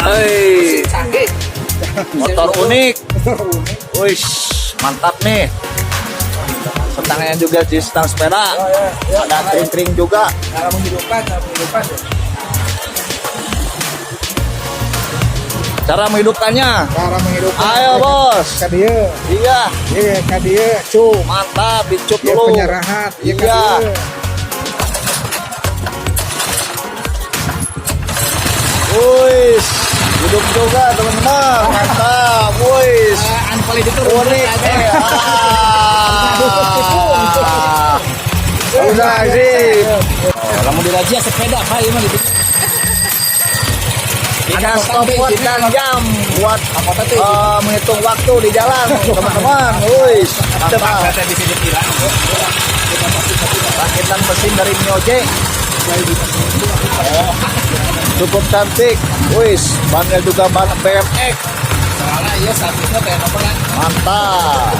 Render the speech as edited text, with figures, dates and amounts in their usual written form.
Hei, Canggih. motor unik. Wih, mantap nih. Setangnya juga di stang sepeda. Ada kering-kering juga. Cara menghidupkan. Cara menghidupkannya. Cara menghidupkan. Ayo, bos. Kadia. Iya, Iya, kadia. Cuk. mantap. Dicup Ya dulu. penyerahat. Ya Iya. kadia. Wih, hidup juga teman-teman. Mantap. Wih, Anpal itu unik. Udah sih. Kamu dirajia sepeda Pak ini gitu. Ada stopwatch dan jam buat menghitung waktu di jalan, teman-teman. Wih, mantap. Rakitan mesin dari Mioje. Cukup cantik. Wih, bannya juga ban BMX. Soalnya iya statusnya kayak apa kan? Mantap.